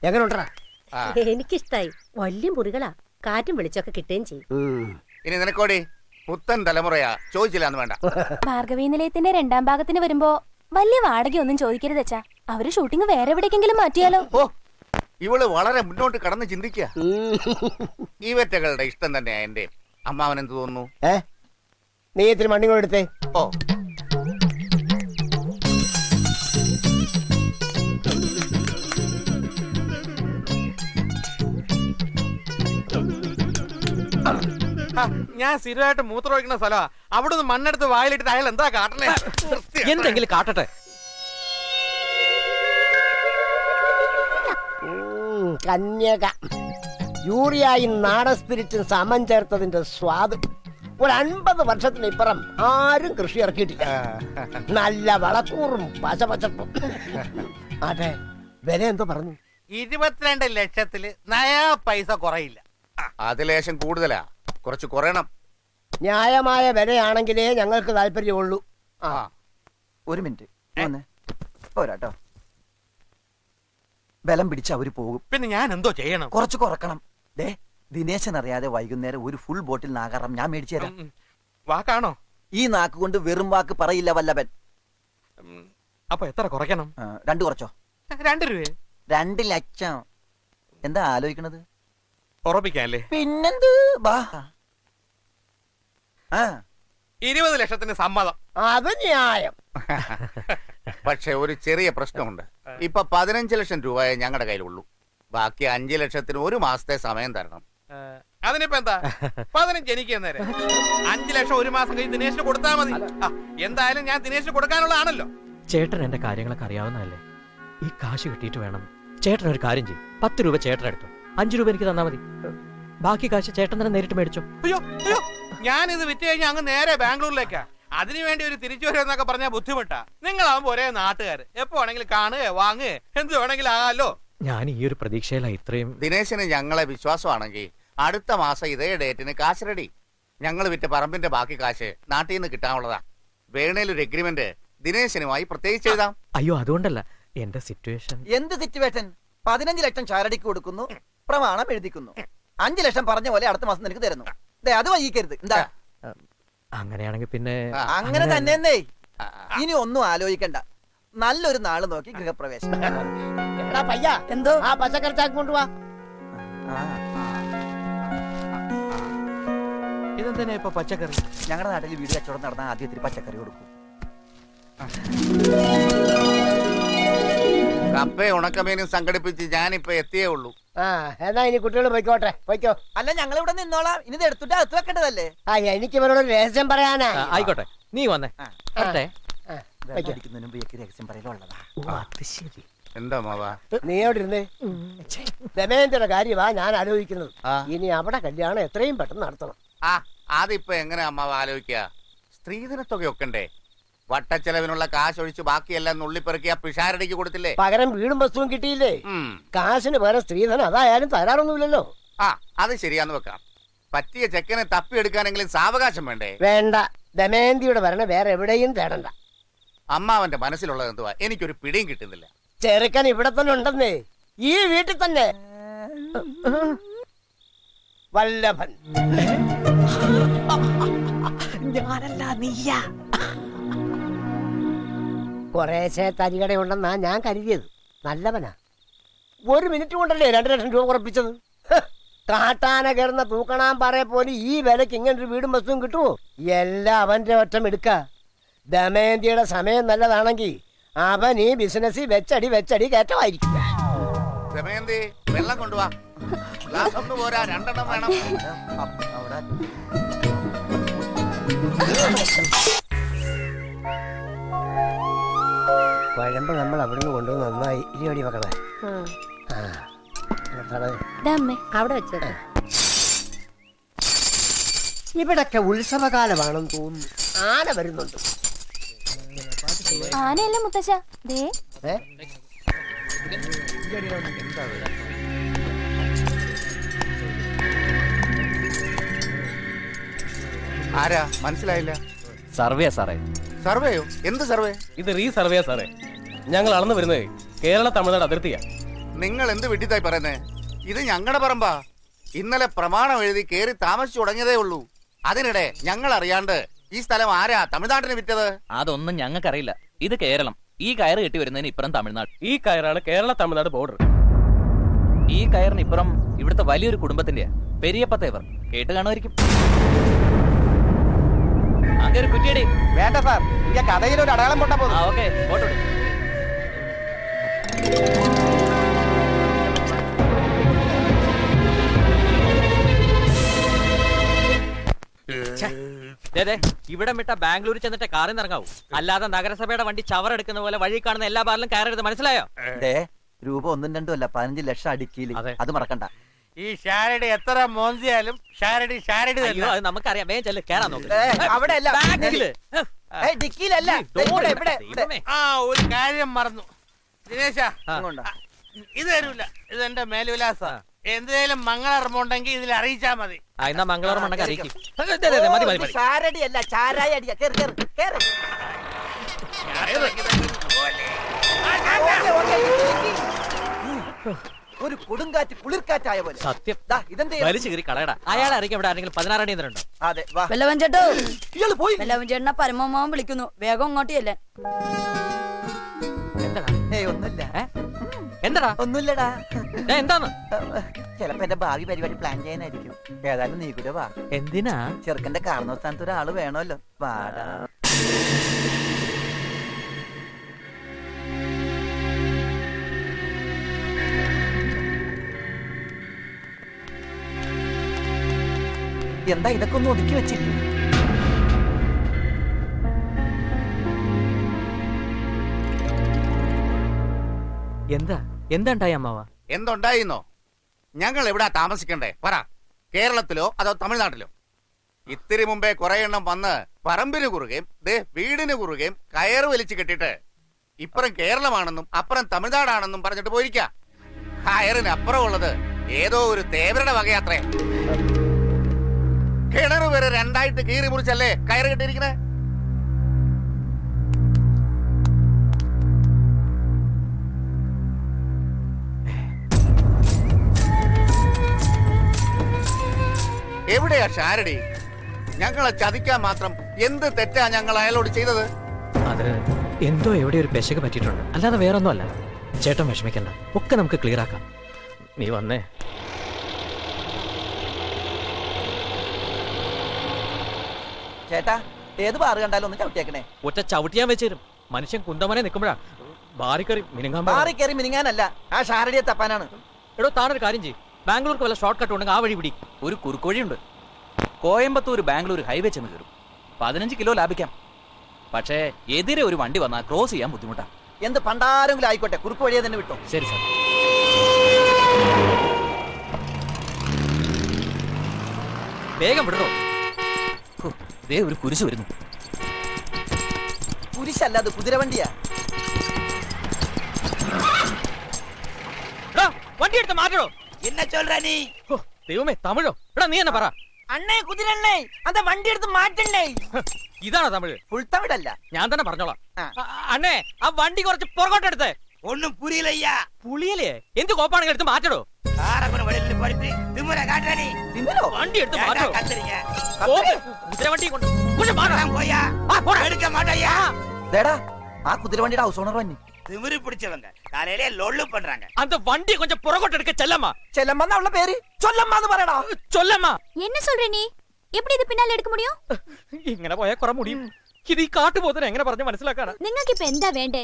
എങ്ങനെ ഉണ്ടാ? എനിക്കിഷ്ടായി. വലിയ മുറികളാ, കാറ്റും വെളിച്ചൊക്കെ കിട്ടുകയും ചെയ്യും. ഇനി നിനക്കോടി പുത്തൻ തലമുറയാ, ചോദിച്ചില്ലാന്ന് വേണ്ട. ഭാർഗവീ നിലയത്തിന്റെ 2ാം ഭാഗത്തിന് വരുമ്പോ വലിയ വാടകയൊന്നും ചോദിക്കരുത് അച്ഛാ. അവര് ഷൂട്ടിംഗ് വേറെ എവിടേക്കെങ്കിലും മാറ്റിയാലോ? ഓ, ഇവള് വളരെ മുന്നോട്ട് കടന്ന് ചിന്തിക്കുക. ഈവറ്റകളുടെ ഇഷ്ടം തന്നെയാ എന്റെ. അമ്മാവൻ എന്ത് തോന്നുന്നു? നീ ഇത്തിരി മണ്ണിങ്ങോട് എടുത്തേ. ഓ, ഞാൻ സ്ഥിരമായിട്ട് മൂത്രം ഒഴിക്കുന്ന സ്ഥലമാ. അവിടെ നിന്ന് മണ്ണെടുത്ത് വായിലിട്ടിട്ട് അയാൾ എന്താ കാട്ടണേ? എന്തെങ്കിലും കാട്ടട്ടെ. കന്യക യൂറിയായും നാടൻ സ്പിരിറ്റും സമം ചേർത്തതിന്റെ സ്വാദ്. ഒരു 50 വർഷത്തിനിപ്പുറം ആരും കൃഷി ഇറക്കിയിട്ടില്ല. നല്ല വളക്കൂറും പശപച്ചപ്പും. അതെ, വില എന്തോ പറഞ്ഞു? 22 ലക്ഷത്തില് നയാ പൈസ കുറയില്ല. അത് ലേശം കൂടുതലാ, കുറച്ച് കുറയണം. ന്യായമായ വിലയാണെങ്കിലേ ഞങ്ങൾക്ക് താല്പര്യമുള്ളൂ. ഒരു മിനിറ്റ് പോരാട്ടോ. ബലം പിടിച്ച അവര് പോകും. പിന്നെ ഞാൻ എന്തോ ചെയ്യണം? കുറച്ച് കുറക്കണം. ദേ, ദിനേശൻ അറിയാതെ വൈകുന്നേരം ഒരു ഫുൾ ബോട്ടിൽ നാഗാറാം ഞാൻ മേടിച്ചു തരാം. വാക്കാണോ? ഈ നാക്ക് കൊണ്ട് വെറും വാക്ക് പറയില്ല വല്ലഭൻ. അപ്പൊ എത്ര കുറയ്ക്കണം? 2 കുറച്ചോ? 2 രൂപ. 2 ലക്ഷം. എന്താ ആലോചിക്കണത്? ഉറപ്പിക്കാല്ലേ? പിന്നെന്ത്? 20 ലക്ഷത്തിന് സമ്മതം. അത് ന്യായം. പക്ഷെ ഒരു ചെറിയ പ്രശ്നമുണ്ട്. ഇപ്പൊ 15 ലക്ഷം രൂപയെ ഞങ്ങളുടെ കയ്യിലുള്ളൂ. ബാക്കി 5 ലക്ഷത്തിന് 1 മാസത്തെ സമയം തരണം. അതിനിപ്പോ എന്താ? 15 എനിക്ക് നേരം 5 ലക്ഷം 1 മാസം കഴിഞ്ഞ് ദിനേശിന് കൊടുത്താൽ മതി. എന്തായാലും ഞാൻ ദിനേശിന് കൊടുക്കാനുള്ളതാണല്ലോ. ചേട്ടൻ എന്റെ കാര്യങ്ങളൊക്കെ അറിയാവുന്നതല്ലേ? ഈ കാശ് കിട്ടിയിട്ട് വേണം. ചേട്ടൻ ഒരു കാര്യം ചെയ്യും. 10 രൂപ ചേട്ടൻ എടുത്തു, 5 രൂപ എനിക്ക് തന്നാ മതി. ബാക്കി കാശ് ചേട്ടൻ തന്നെ നേരിട്ട് മേടിച്ചോ. അയ്യോ അയ്യോ, ഞാൻ ഇത് വിറ്റ് കഴിഞ്ഞാൽ അങ്ങ് നേരെ ബാംഗ്ലൂരിലേക്കാ. അതിനുവേണ്ടി ഒരു തിരിച്ചു വരുമെന്നൊക്കെ പറഞ്ഞാൽ ബുദ്ധിമുട്ടാ. നിങ്ങളാവുമ്പോ ഒരേ നാട്ടുകാര്, എപ്പോ വേണമെങ്കിലും കാണുക വാങ്ങുക എന്ത് വേണമെങ്കിലും ആകാലോ. ഞാൻ ഈ ഒരു പ്രതീക്ഷയിലാ ഇത്രയും. ദിനേശന് ഞങ്ങളെ വിശ്വാസമാണെങ്കിൽ അടുത്ത മാസം ഇതേ ഡേറ്റിന് കാശ് റെഡി. ഞങ്ങൾ വിറ്റ പറമ്പിന്റെ ബാക്കി കാശ് നാട്ടിൽ നിന്ന് കിട്ടാനുള്ളതാ. വേണേലൊരു എഗ്രിമെന്റ് ദിനേശനുമായി പ്രത്യേകിച്ച് എഴുതാം. അയ്യോ, അതുകൊണ്ടല്ല, എന്റെ സിറ്റുവേഷൻ. എന്ത് സിറ്റുവേഷൻ? 15 ലക്ഷം ചാരടിക്ക് കൊടുക്കുന്നു, പ്രമാണം എഴുതിക്കുന്നു. 5 ലക്ഷം പറഞ്ഞ പോലെ അടുത്ത മാസം നിനക്ക് തരുന്നു. അത് വൈകിക്കരുത്. എന്താ? അങ്ങനെയാണെങ്കിൽ പിന്നെ അങ്ങനെ തന്നെ. ഇനി ഒന്നും ആലോചിക്കണ്ട. നല്ലൊരു നാള് നോക്കി ഗൃഹപ്രവേശം. എന്തോ ആ പച്ചക്കറി ചാക്ക് കൊണ്ടുപോവാ. ഇതെന്തിനാ ഇപ്പൊ പച്ചക്കറി? ഞങ്ങളുടെ നാട്ടിൽ വീട് കച്ചവടം നടന്ന ആദ്യം ഇത്തിരി പച്ചക്കറി കൊടുക്കും. കപ്പയും ഉണക്കമീനും സംഘടിപ്പിച്ച് ഞാനിപ്പോ എത്തിയേ ഉള്ളൂ. എന്നാ ഇനി കുട്ടികൾ പോയിക്കോട്ടെ, പോയിക്കോ. അല്ല, ഞങ്ങൾ ഇവിടെ നിന്നോളാം. ഇനി ഇത് എടുത്തിട്ട് അകത്ത് വെക്കേണ്ടതല്ലേ? എനിക്ക് ഇവരോട് രഹസ്യം പറയാനാ. ആയിക്കോട്ടെ, നീ വന്നേ. അടിക്കുന്നതിന് മുമ്പ് രഹസ്യം പറയലുള്ളതാ. ശരി. എന്താ മാവാ നീ എവിടെ ഇരുന്നേ? ദമയന്തിയുടെ കാര്യമാ ഞാൻ ആലോചിക്കുന്നത്. ഇനി അവിടെ കല്യാണം എത്രയും പെട്ടെന്ന് നടത്തണം. അതിപ്പോ എങ്ങനെ അമ്മാവ് ആലോചിക്കുക? സ്ത്രീധനത്തൊക്കെ ഒക്കണ്ടേ? വട്ടച്ചെലവിനുള്ള കാശ് ഒഴിച്ച് ബാക്കിയെല്ലാം നുള്ളിപ്പെറുക്കിയ പിഷാരടിക്ക് കൊടുത്തില്ലേ? പകരം വീടും വസ്തുവും കിട്ടിയില്ലേ? കാശിന് പകരം സ്ത്രീധനം അതായാലും തരാറൊന്നുമില്ലല്ലോ. അത് ശരിയാന്ന് വെക്കാം. പറ്റിയ ചെക്കനെ തപ്പിയെടുക്കാനെങ്കിലും സാവകാശം വേണ്ടേ? വേണ്ട. ദമയന്തിയുടെ ഭരണം വേറെ എവിടെയും തേടണ്ട. അമ്മാവന്റെ മനസ്സിലുള്ളത് എന്തുവാ? എനിക്കൊരു പിടിയും കിട്ടുന്നില്ല. ചെറുക്കൻ ഇവിടെ തന്നെ ഉണ്ടെന്നേ, ഈ വീട്ടിൽ തന്നെ. വല്ലഭൻ. ഞാനല്ല, നീയാ. കുറേശ്ശെ തരികട ഉണ്ടെന്നാ ഞാൻ കരുതിയത്. നല്ലവനാ. 1 മിനിറ്റ് കൊണ്ടല്ലേ 2 ലക്ഷം രൂപ കുറപ്പിച്ചത്. കാട്ടാന കയറുന്ന തൂക്കണാൻ പറയെ പോലെ ഈ വിലക്ക് ഇങ്ങനൊരു വീടും വസ്തുവും കിട്ടുമോ? എല്ലാം അവന്റെ ഒറ്റം എടുക്ക. ദമയന്തിയുടെ സമയം നല്ലതാണെങ്കിൽ അവൻ ഈ ബിസിനസ് വെച്ചടി കയറ്റമായിരിക്കും. ദമയന്തി, വെള്ളം കൊണ്ടുവാ. ഗ്ലാസ് ഒന്ന് പോരാ, 2 എണ്ണം വേണം. കുഴമ്പ് നമ്മൾ അവിടുന്ന് കൊണ്ടുവന്ന് നന്നായി. ഇരുപടി മക്കളെ. അവിടെ വെച്ചേക്കാം. ഇവിടൊക്കെ ഉത്സവകാലമാണെന്ന് തോന്നുന്നു. ആന വരുന്നുണ്ട്. ആനയല്ല മുത്തശ്ശ. ആരാ? മനസ്സിലായില്ല. സർവേ സാറേ. സർവേയോ? എന്ത് സർവേ? ഇത് റീ സർവേ സാറേ. ഞങ്ങൾ അളന്നു വരുന്നത് കേരള തമിഴ്നാട് അതിർത്തിയാ. നിങ്ങൾ എന്ത് വിട്ടിത്തായി പറയുന്നേ? ഇത് ഞങ്ങളുടെ പറമ്പാ. ഇന്നലെ പ്രമാണം എഴുതി കേറി താമസിച്ചു തുടങ്ങിയതേ ഉള്ളൂ. അതിനിടെ ഞങ്ങൾ അറിയാണ്ട് ഈ സ്ഥലം ആരാ തമിഴ്നാട്ടിന് വിറ്റത്? അതൊന്നും ഞങ്ങൾക്കറിയില്ല. ഇത് കേരളം. ഈ കയറ് കെട്ടി വരുന്നതിന് ഇപ്പുറം തമിഴ്നാട്. ഈ കയറാണ് കേരള തമിഴ്നാട് ബോർഡർ. ഈ കയറിന് ഇപ്പുറം ഇവിടുത്തെ വലിയൊരു കുടുംബത്തിന്റെയാ, പെരിയപ്പത്തേവർ. കേട്ട് കാണുമായിരിക്കും. അങ്ങനെ കുറ്റിയടി. വേണ്ട സാർ, ഈ കഥയിൽ ഒരു അടയാളം കൊണ്ടാ പോകും. ഓക്കെ, ഫോട്ടോ ഇവിടെ വിട്ട ബാംഗ്ലൂർ ചെന്നിട്ട് കാറിൽ നിന്ന് ഇറങ്ങാവൂ. അല്ലാതെ നഗരസഭയുടെ വണ്ടി ചവറെടുക്കുന്ന പോലെ വഴി കാണുന്ന എല്ലാ ബാറിലും കയറരുത്. മനസ്സിലായോ? രൂപ 1 2 അല്ല 15 ലക്ഷം അടിക്കില്ല. അത് മറക്കണ്ട. ഈ ഷാരടി എത്ര മോന്തിയാലും ഷാരടി ഷാരടി അയ്യോ, അത് നമുക്കറിയാം. വേഗം ചെല്ല്, കേറാൻ നോക്ക്. അവിടെ അല്ല, ബാഗില്. ഡിക്കിയിലല്ല. ആ, ഒരു കാര്യം മറന്നു ദിനേശ. അങ്ങോട്ടാ. ഇത് തരൂല, ഇത് എന്റെ മേൽവിലാസ. എന്തേലും മംഗളർമുണ്ടെങ്കിൽ ഇതിൽ അറിയിച്ചാ മതി. എന്നാ മംഗളൂർ മണ്ണൊക്കെ അറിയിക്കും. മതി മതി മതി. ചാരടി അല്ല, ചാരായ അടിയാ. കേറ് കേറ് കേറ്. ഒരു കൊടുങ്കാറ്റ് കുളിർക്കാറ്റായ പോലെ. സത്യം. ഇതെന്താ വലിച്ചു കീറി കളയടാ. അയാളെ അറിയിക്കും. ഇവിടെ ആരെങ്കിലും 16 അടി ഉണ്ടോ? അതെ, വാ. വെല്ലവൻ ചേട്ടോ, ഇയാള് പോയി. വെല്ലവൻ ചേട്ടനെ പരമമാവൻ വിളിക്കുന്നു, വേഗം അങ്ങോട്ട് ചെല്ലാൻ. എന്താടാ? ഒന്നുമില്ല. എന്താടാ? ഒന്നുമില്ലടാ. എന്താണ്? ചിലപ്പോ എന്റെ ഭാവി പരിപാടി പ്ലാൻ ചെയ്യാനായിരിക്കും. ഏതായാലും നീ കൂടെ വാ. എന്തിനാ? ചെറുക്കന്റെ കാരണസ്ഥാനത്ത് ഒരാള് വേണമല്ലോ. വാടാ. എന്താ ഇതൊക്കെ ഒന്ന് ഒതുക്കി വെച്ചില്ല? എന്താണ്ടായി അമ്മാവ? എന്തുണ്ടായിന്നോ? ഞങ്ങൾ എവിടാ താമസിക്കണ്ടേ? പറ. കേരളത്തിലോ അതോ തമിഴ്നാട്ടിലോ? ഇത്തിരി മുമ്പേ കുറെ എണ്ണം വന്ന് പറമ്പിന് കുറുകയും വീടിന് കുറുകയും കയറ് വലിച്ചു കെട്ടിട്ട് ഇപ്പുറം കേരളമാണെന്നും അപ്പുറം തമിഴ്നാടാണെന്നും പറഞ്ഞിട്ട് പോയിരിക്ക. കയറിന് അപ്പുറം ഉള്ളത് ഏതോ ഒരു തേവരുടെ വകയാത്രേ. കിണറ് വരെ 2 കീറി മുറിച്ചല്ലേ കയറ് കെട്ടിയിരിക്കണേ? എവിടെയാ ഷാരടി? ഞങ്ങളെ ചതിക്കാൻ മാത്രം എന്ത് തെറ്റാ ഞങ്ങൾ അയാളോട് ചെയ്തത്? അത് എന്തോ എവിടെ ഒരു പെശക് പറ്റിയിട്ടുണ്ട്, അല്ലാതെ വേറൊന്നും അല്ല. ചേട്ടൻ വിഷമിക്കണ്ട, ഒക്കെ നമുക്ക് ക്ലിയർ ആക്കാം. നീ വന്നേ. ചേട്ടാ, ഏത് ബാറ് കണ്ടാലും ഒന്ന് ചവിട്ടിയേക്കണേ. ഒറ്റ ചവിട്ടിയാൻ വെച്ചേരും. മനുഷ്യൻ കുന്തമനെ നിൽക്കുമ്പോഴാ ബാറിക്കറി മിനുങ്ങാൻ. ബാറി കയറി മിനിങ്ങാനല്ല, ആ ഷാരടിയെ തപ്പാനാണ്. എടോ, താനൊരു കാര്യം ചെയ്യും. ബാംഗ്ലൂർക്ക് വല്ല ഷോർട്ട് കട്ട് ഉണ്ടെങ്കിൽ ആ വഴി പിടി. ഒരു കുറുക്കുവഴിയുണ്ട്. കോയമ്പത്തൂർ ബാംഗ്ലൂർ ഹൈവേ ചെന്ന് കയറും. 15 കിലോ ലാഭിക്കാം. പക്ഷേ എതിരെ ഒരു വണ്ടി വന്നാൽ ക്രോസ് ചെയ്യാൻ ബുദ്ധിമുട്ടാ. എന്ത് പണ്ടാരെങ്കിലും ആയിക്കോട്ടെ, കുറുക്ക് വഴിയെ തന്നെ വിട്ടോ. ശരി സാർ. വേഗം വിടണോ? ദേ ഒരു കുരിശ് വരുന്നു. കുരിശല്ല, അത് കുതിരവണ്ടിയാ. വണ്ടി എടുത്ത് മാറ്റണോ? എന്നെ ചൊല്ലാ നീ? ദൈവമേ, തമിഴോ? എടാ നീ എന്നെ പറ. അണ്ണേ കുതിരണ്ണേ, അത് വണ്ടി എടുത്ത് മാറ്റണ്ടേ? ഇതാണോ തമിഴ്? ഫുൾ തമിഴല്ല, ഞാൻ തന്നെ പറഞ്ഞോളാം. അണ്ണേ, ആ വണ്ടി കുറച്ച് പുറകോട്ടെടുത്ത്. ഒന്നും പുരിയില്ലയ്യാ. പുളിയല്ലേ? എന്ത് കോപ്പാണെങ്കിൽ എടുത്ത് മാറ്റടോ. വണ്ടി എടുത്ത് മാറ്റോ. കുതിരവണ്ടി കൊണ്ട് ആ കുതിരവണ്ടിയുടെ ഹൗസ് ഓണർ വന്നി. திமிரு பிடிச்சவங்க காலையிலே லொள்ளு பண்றாங்க. அந்த வண்டி கொஞ்சம் புறகோட்ட எடுக்க செல்லம்மா. செல்லம்மா அவள பேரு சொல்லம்மான்னு പറയടാ. சொல்லம்மா. என்ன சொல்ற நீ? எப்படி இது பின்னால எடுக்க முடியும்? ഇങ്ങനെ പോയാ കുറെ മുടിയും. ഇത് ഈ കാട്ടുപോത്തിനെ എങ്ങനെ പറഞ്ഞു മനസ്സിലാക്കാനാ? നിങ്ങൾക്ക് ഇപ്പോ എന്താ വേണ്ടേ?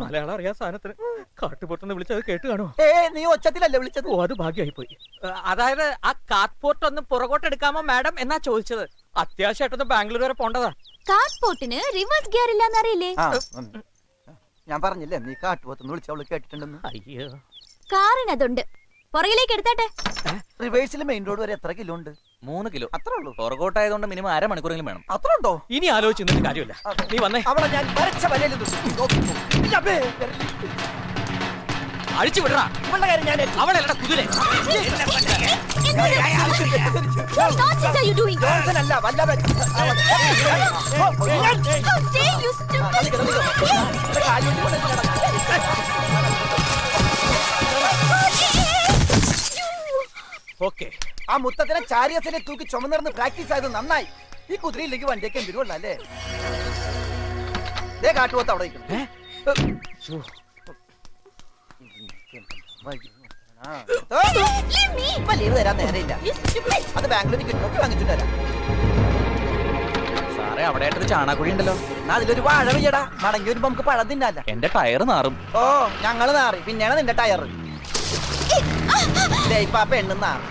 മലയാളം അറിയാ സാധനത്തിന് കാട്ടുപോത്തെന്ന് വിളിച്ചത് കേട്ട് കാണോ? നീ ഒച്ചത്തിലല്ലേ വിളിച്ചത്? ഓ, അത് ഭാഗ്യമായി പോയി. അതായത് ആ കാട്ട്പോർട്ട് ഒന്ന് പുറകോട്ട് എടുക്കാമോ മാഡം എന്നാ ചോദിച്ചത്. അത്യാവശ്യമായിട്ടൊന്ന് ബാംഗ്ലൂർ വരെ പോണ്ടതാ. കാട്ട്പോർട്ടിന് റിവേഴ്സ് ഗിയർ ഇല്ലാന്ന് അറിയില്ലേ? ഞാൻ പറഞ്ഞില്ലേ നീ കാട്ടുപോത്തെന്ന് വിളിച്ചവള് കേട്ടിട്ടുണ്ടെന്ന്. അയ്യോ, കാറിന് അതുണ്ട്. പുറകിലേക്ക് എടുത്താട്ടെ. റിവേഴ്സിൽ മെയിൻ റോഡ് വരെ എത്ര കിലോ ഉണ്ട്? 3 കിലോ. അത്രേ ഉള്ളൂ. പുറകോട്ടായതുകൊണ്ട് മിനിമം 1/2 മണിക്കൂറെങ്കിലും വേണം. അത്ര ഉണ്ടോ? ഇനി ആലോചിച്ചിട്ട് കാര്യമില്ല. നീ വന്നേ. അവളെ ഞാൻ വരച്ച വലയിൽ അഴിച്ചു വിടറാ. ഇവളുടെ കാര്യം ഞാൻ അവളെല്ലടാ കുതിരെ. അല്ല വല്ലവൻ ഓക്കെ. ആ മുത്തത്തിനെ ചാരിയസിനെ തൂക്കി ചുമന്നിരുന്ന് പ്രാക്ടീസ് ആയത് നന്നായി. ഈ കുതിരയിലേക്ക് വണ്ടിയൊക്കെ എന്തിനുള്ള അല്ലേ? ദേ കാട്ടുപോത്ത് അവിടെ ലീവ് തരാൻ നേരെയില്ല. അത് ബാംഗ്ലൂരിൽ കിട്ടും, വാങ്ങിച്ചിട്ട് വരാം. സാറേ അവിടെ ആയിട്ടൊരു ചാണാക്കുഴി ഉണ്ടല്ലോ. എന്നാ അതിലൊരു വാഴ വെയ്യടാ, മടങ്ങി വരുമ്പോ നമുക്ക് പഴം തിന്നല്ല. എന്റെ ടയർ നാറും. ഓ ഞങ്ങള് നാറി, പിന്നെയാണ് നിന്റെ ടയർ. ഇപ്പൊ ആ പെണ്ണ് നാറി.